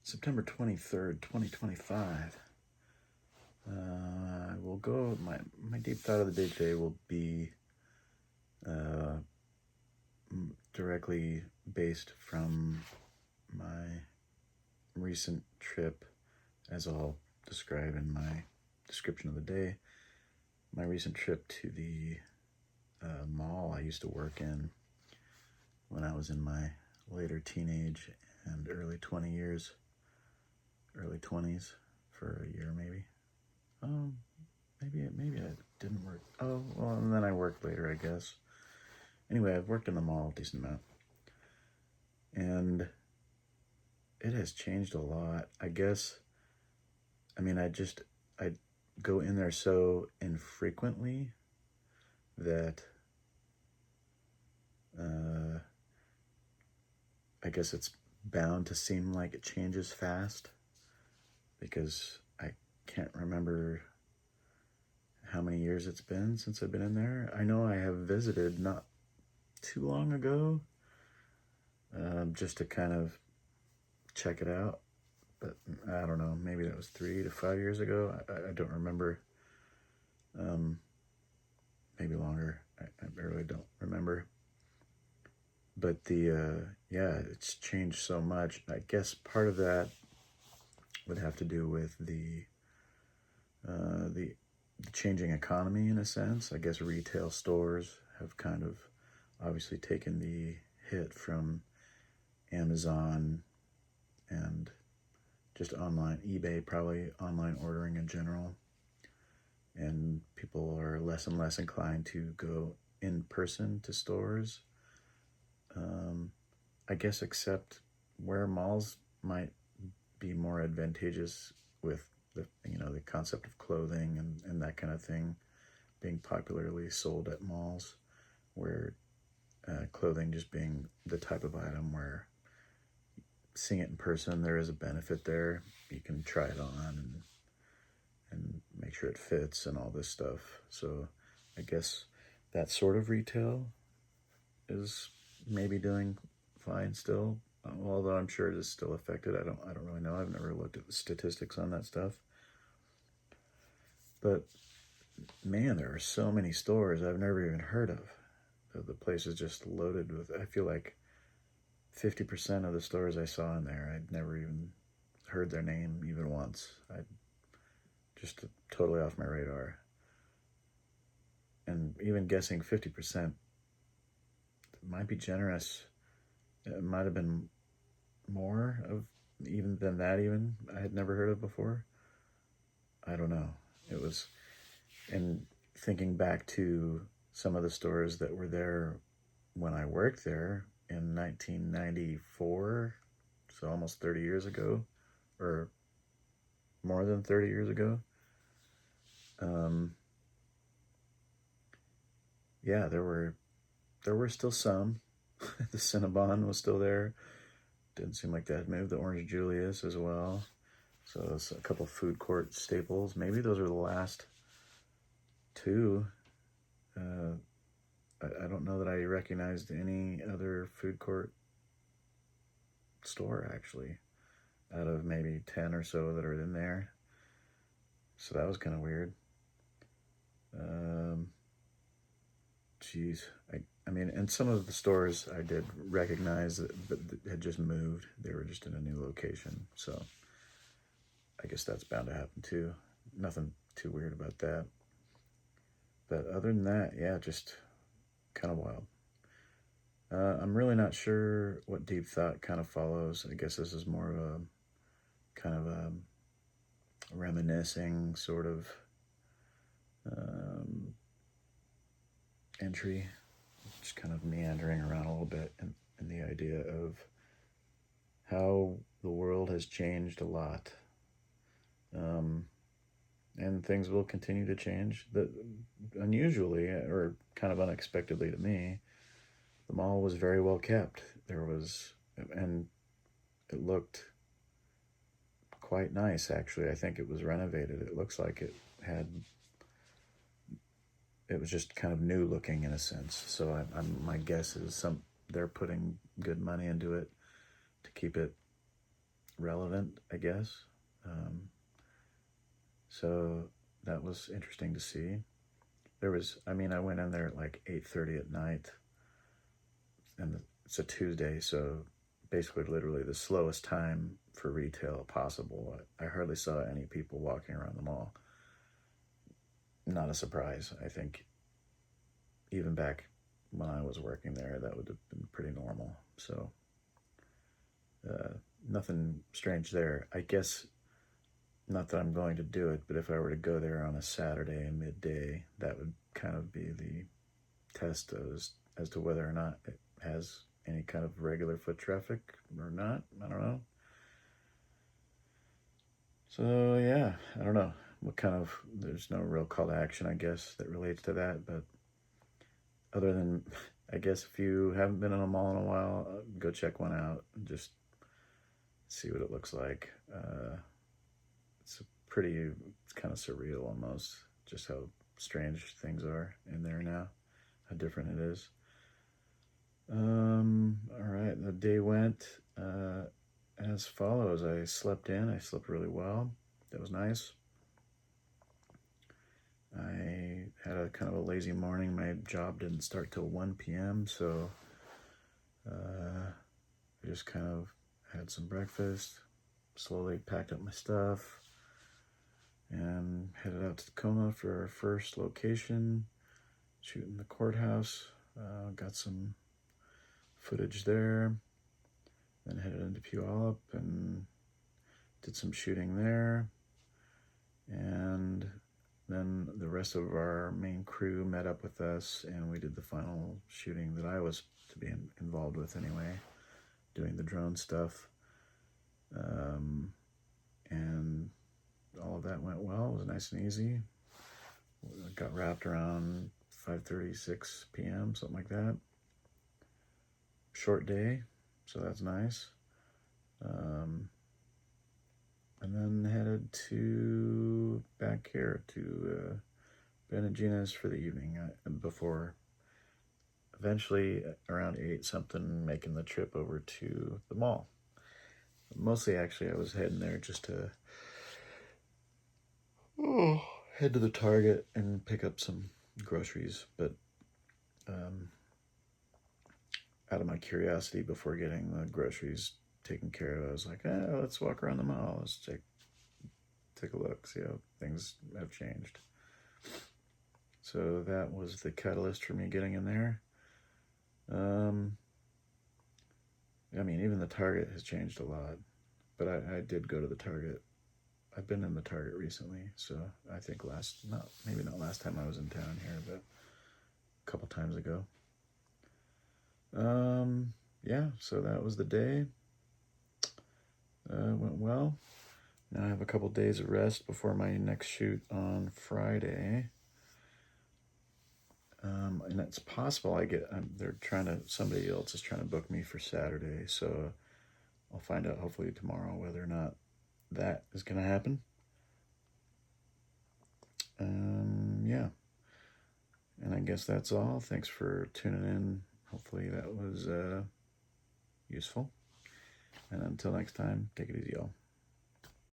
September 23rd, 2025. We'll go, my deep thought of the day today will be directly based from my recent trip, as I'll describe in my description of the day. My recent trip to the mall I used to work in when I was in my later teenage and early 20s for a year maybe. Maybe I didn't work. Oh, well, and then I worked later, I guess. Anyway, I've worked in the mall a decent amount. And it has changed a lot. I guess, I go in there so infrequently that I guess it's bound to seem like it changes fast, because I can't remember how many years it's been since I've been in there. I know I have visited not too long ago, just to kind of check it out, but I don't know, maybe that was 3 to 5 years ago. I don't remember. Maybe longer. I really don't remember. But it's changed so much. I guess part of that would have to do with the changing economy, in a sense. I guess retail stores have kind of obviously taken the hit from Amazon and just online, eBay, probably online ordering in general. And people are less and less inclined to go in person to stores. I guess except where malls might be more advantageous with the concept of clothing and that kind of thing being popularly sold at malls, where clothing just being the type of item where seeing it in person, there is a benefit there. You can try it on and make sure it fits and all this stuff. So I guess that sort of retail is maybe doing fine still, although I'm sure it is still affected. I don't really know. I've never looked at the statistics on that stuff. But man, there are so many stores I've never even heard of. The place is just loaded with, I feel like 50% of the stores I saw in there, I'd never even heard their name even once. I just totally off my radar. And even guessing 50% might be generous. It might have been more of even than that, even I had never heard of before. I don't know. It was, and thinking back to some of the stores that were there when I worked there in 1994, so almost 30 years ago, or more than 30 years ago. There were still some. The Cinnabon was still there. Didn't seem like that had moved. The Orange Julius as well. So it's a couple food court staples. Maybe those are the last two. I don't know that I recognized any other food court store, actually, out of maybe 10 or so that are in there. So that was kind of weird. And some of the stores I did recognize that had just moved. They were just in a new location. So I guess that's bound to happen too. Nothing too weird about that. But other than that, yeah, just kind of wild. I'm really not sure what deep thought kind of follows. I guess this is more of a kind of a reminiscing sort of entry, just kind of meandering around a little bit in the idea of how the world has changed a lot. And things will continue to change. Unusually, or kind of unexpectedly to me, the mall was very well kept. And it looked quite nice, actually. I think it was renovated. It looks like it was just kind of new looking in a sense. So my guess is they're putting good money into it to keep it relevant, I guess. So that was interesting to see. I went in there at like 8:30 at night, and it's a Tuesday, so basically literally the slowest time for retail possible. I hardly saw any people walking around the mall. Not a surprise. I think even back when I was working there, that would have been pretty normal. So nothing strange there. I guess not that I'm going to do it, but if I were to go there on a Saturday midday, that would kind of be the test as to whether or not it has any kind of regular foot traffic or not. I don't know. So yeah, I don't know there's no real call to action, I guess, that relates to that. But other than, I guess, if you haven't been in a mall in a while, go check one out and just see what it looks like. It's kind of surreal almost, just how strange things are in there now, how different it is. All right, the day went as follows. I slept really well. That was nice. I had a kind of a lazy morning. My job didn't start till 1 p.m., so I just kind of had some breakfast, slowly packed up my stuff, and headed out to Tacoma for our first location, shooting the courthouse. Got some footage there, then headed into Puyallup and did some shooting there, and then the rest of our main crew met up with us, and we did the final shooting that I was to be involved with anyway, doing the drone stuff. And all of that went well. It was nice and easy. It got wrapped around 5:36 p.m., something like that. Short day, so that's nice. And then headed back here to Ben and Gina's for the evening before eventually around 8 something making the trip over to the mall. Mostly actually I was heading there just to head to the Target and pick up some groceries, but out of my curiosity before getting the groceries taken care of, I was like, let's walk around the mall. Let's take a look, see how things have changed. So that was the catalyst for me getting in there. Even the Target has changed a lot, but I did go to the Target. I've been in the Target recently, so I think maybe not last time I was in town here, but a couple times ago. Yeah, so that was the day. Went well. Now I have a couple days of rest before my next shoot on Friday. And it's possible somebody else is trying to book me for Saturday, so I'll find out hopefully tomorrow whether or not that is going to happen. Yeah. And I guess that's all. Thanks for tuning in. Hopefully that was useful. And until next time, take it easy, y'all.